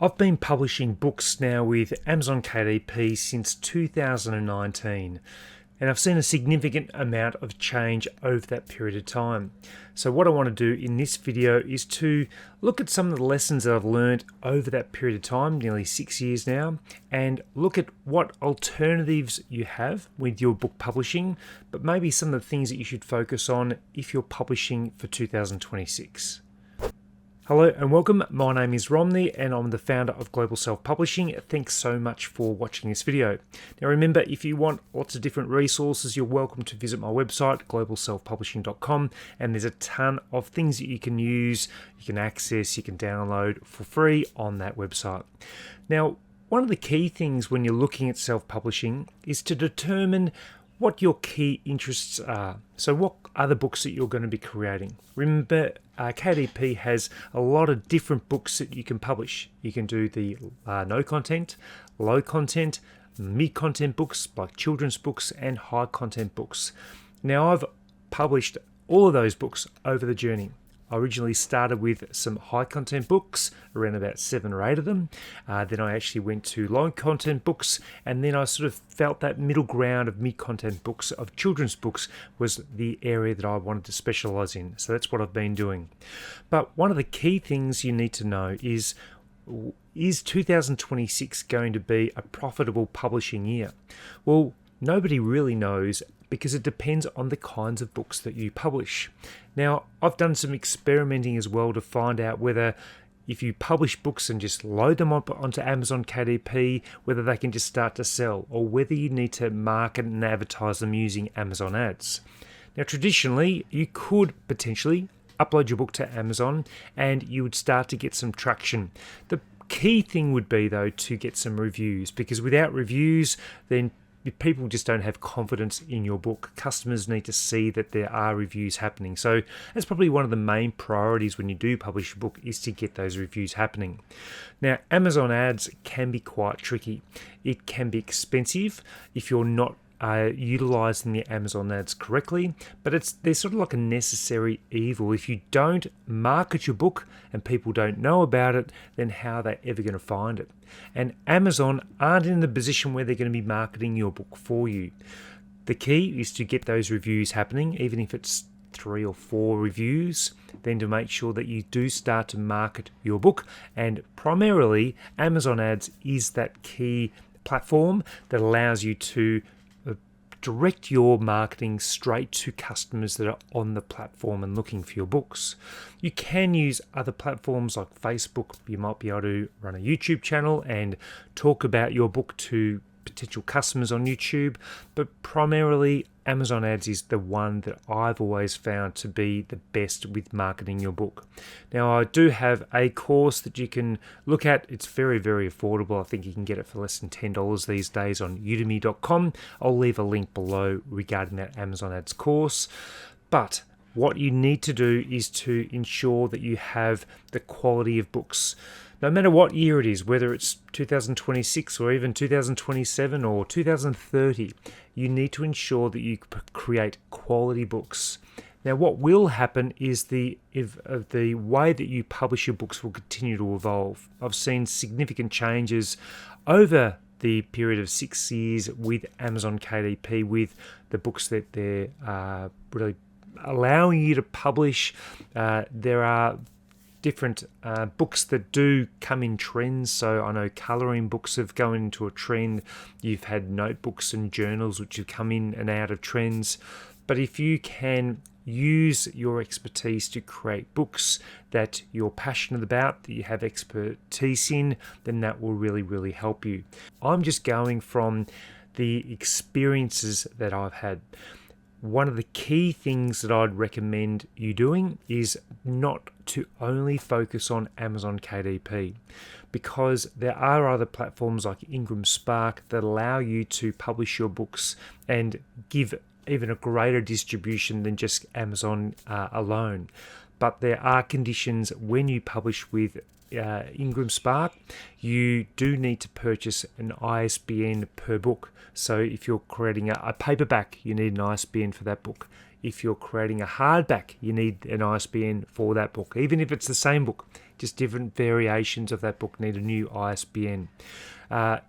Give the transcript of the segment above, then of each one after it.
I've been publishing books now with Amazon KDP since 2019, and I've seen a significant amount of change over that period of time. So what I want to do in this video is to look at some of the lessons that I've learned over that period of time, nearly 6 years now, and look at what alternatives you have with your book publishing, but maybe some of the things that you should focus on if you're publishing for 2026. Hello and welcome, my name is Romney and I'm the founder of Global Self-Publishing. Thanks so much for watching this video. Now remember, if you want lots of different resources, you're welcome to visit my website, globalselfpublishing.com, and there's a ton of things that you can use, you can access, you can download for free on that website. Now, one of the key things when you're looking at self-publishing is to determine what your key interests are. So what are the books that you're going to be creating? Remember, KDP has a lot of different books that you can publish. You can do the no content, low content, mid-content books like children's books and high content books. Now I've published all of those books over the journey. I originally started with some high content books, around about 7 or 8 of them. Then I actually went to low content books, and then I sort of felt that middle ground of mid content books, of children's books, was the area that I wanted to specialize in. So that's what I've been doing. But one of the key things you need to know is 2026 going to be a profitable publishing year? Well, nobody really knows, because it depends on the kinds of books that you publish. Now, I've done some experimenting as well to find out whether if you publish books and just load them up onto Amazon KDP, whether they can just start to sell, or whether you need to market and advertise them using Amazon ads. Now, traditionally, you could potentially upload your book to Amazon and you would start to get some traction. The key thing would be, though, to get some reviews, because without reviews, then people just don't have confidence in your book. Customers need to see that there are reviews happening. So that's probably one of the main priorities when you do publish a book, is to get those reviews happening. Now, Amazon ads can be quite tricky. It can be expensive if you're not utilizing the Amazon ads correctly, but they're sort of like a necessary evil. If you don't market your book and people don't know about it, then how are they ever going to find it? And Amazon aren't in the position where they're going to be marketing your book for you. The key is to get those reviews happening, even if it's 3 or 4 reviews, then to make sure that you do start to market your book. And primarily, Amazon ads is that key platform that allows you to direct your marketing straight to customers that are on the platform and looking for your books. You can use other platforms like Facebook. You might be able to run a YouTube channel and talk about your book to potential customers on YouTube, but primarily Amazon ads is the one that I've always found to be the best with marketing your book. Now, I do have a course that you can look at. It's very, very affordable. I think you can get it for less than $10 these days on udemy.com. I'll leave a link below regarding that Amazon ads course. But what you need to do is to ensure that you have the quality of books. No matter what year it is, whether it's 2026 or even 2027 or 2030, you need to ensure that you create quality books. Now, what will happen is the way that you publish your books will continue to evolve. I've seen significant changes over the period of 6 years with Amazon KDP, with the books that they're really allowing you to publish. There are different books that do come in trends. So I know colouring books have gone into a trend. You've had notebooks and journals which have come in and out of trends. But if you can use your expertise to create books that you're passionate about, that you have expertise in, then that will really, really help you. I'm just going from the experiences that I've had. One of the key things that I'd recommend you doing is not to only focus on Amazon KDP, because there are other platforms like Ingram Spark that allow you to publish your books and give even a greater distribution than just Amazon alone. But there are conditions when you publish with Ingram Spark. You do need to purchase an ISBN per book. So if you're creating a paperback, you need an ISBN for that book. If you're creating a hardback, you need an ISBN for that book. Even if it's the same book, just different variations of that book need a new ISBN.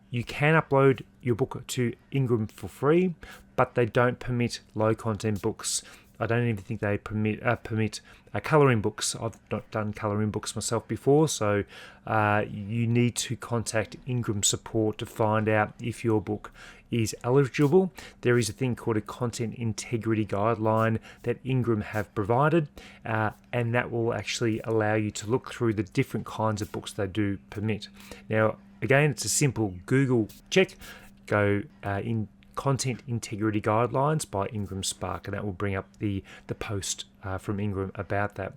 You can upload your book to Ingram for free, but they don't permit low content books. I don't even think they permit colouring books. I've not done colouring books myself before, so you need to contact Ingram support to find out if your book is eligible. There is a thing called a content integrity guideline that Ingram have provided, and that will actually allow you to look through the different kinds of books they do permit. Now, again, it's a simple Google check. Go in Content Integrity Guidelines by Ingram Spark, and that will bring up the post from Ingram about that.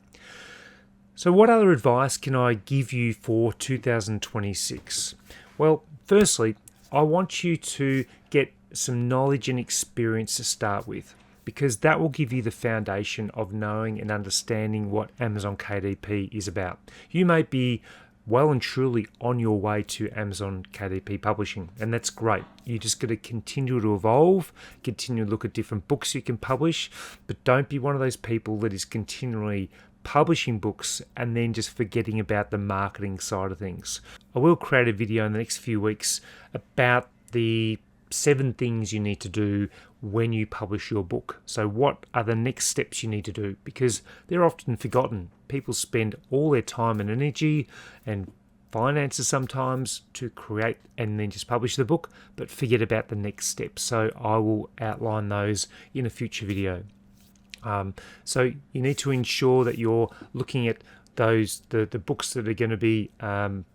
So what other advice can I give you for 2026? Well, firstly, I want you to get some knowledge and experience to start with, because that will give you the foundation of knowing and understanding what Amazon KDP is about. You may be well and truly on your way to Amazon KDP publishing, and that's great. You just got to continue to evolve, continue to look at different books you can publish, but don't be one of those people that is continually publishing books and then just forgetting about the marketing side of things. I will create a video in the next few weeks about the 7 things you need to do when you publish your book. So what are the next steps you need to do? Because they're often forgotten. People spend all their time and energy and finances sometimes to create and then just publish the book, but forget about the next steps. So I will outline those in a future video. So you need to ensure that you're looking at the books that are going to be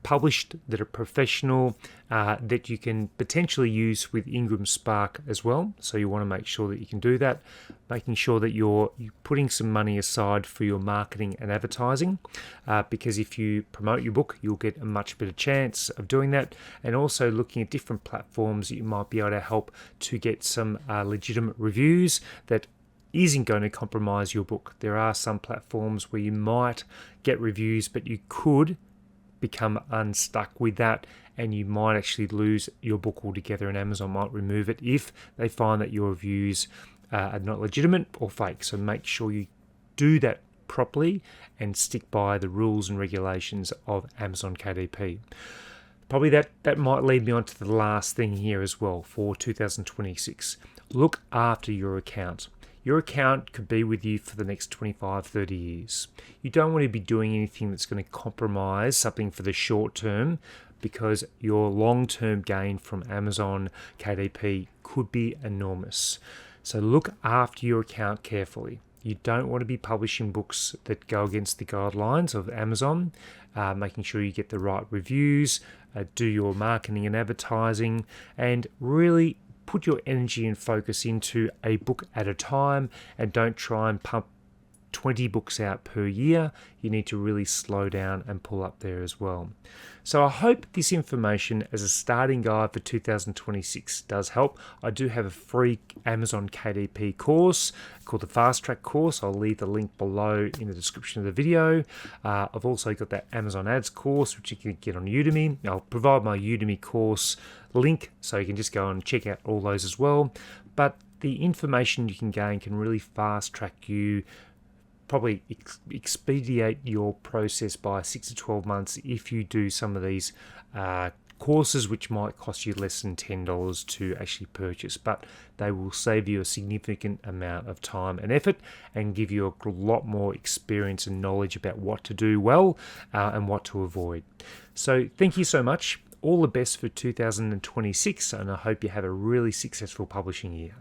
published, that are professional, that you can potentially use with Ingram Spark as well. So you want to make sure that you can do that, making sure that you're putting some money aside for your marketing and advertising, because if you promote your book, you'll get a much better chance of doing that. And also looking at different platforms that you might be able to help to get some legitimate reviews that isn't going to compromise your book. There are some platforms where you might get reviews, but you could become unstuck with that and you might actually lose your book altogether, and Amazon might remove it if they find that your reviews are not legitimate or fake. So make sure you do that properly and stick by the rules and regulations of Amazon KDP. Probably that might lead me on to the last thing here as well for 2026. Look after your account. Your account could be with you for the next 25, 30 years. You don't want to be doing anything that's going to compromise something for the short term, because your long-term gain from Amazon KDP could be enormous. So look after your account carefully. You don't want to be publishing books that go against the guidelines of Amazon, making sure you get the right reviews, do your marketing and advertising, and really put your energy and focus into a book at a time, and don't try and pump 20 books out per year. You need to really slow down and pull up there as well. So I hope this information as a starting guide for 2026 does help. I do have a free Amazon KDP course called the Fast Track course. I'll leave the link below in the description of the video. I've also got that Amazon Ads course, which you can get on Udemy. I'll provide my Udemy course link, so you can just go and check out all those as well. But the information you can gain can really fast track you, probably expedite your process by 6 to 12 months if you do some of these courses, which might cost you less than $10 to actually purchase, but they will save you a significant amount of time and effort and give you a lot more experience and knowledge about what to do well and what to avoid. So thank you so much. All the best for 2026, and I hope you have a really successful publishing year.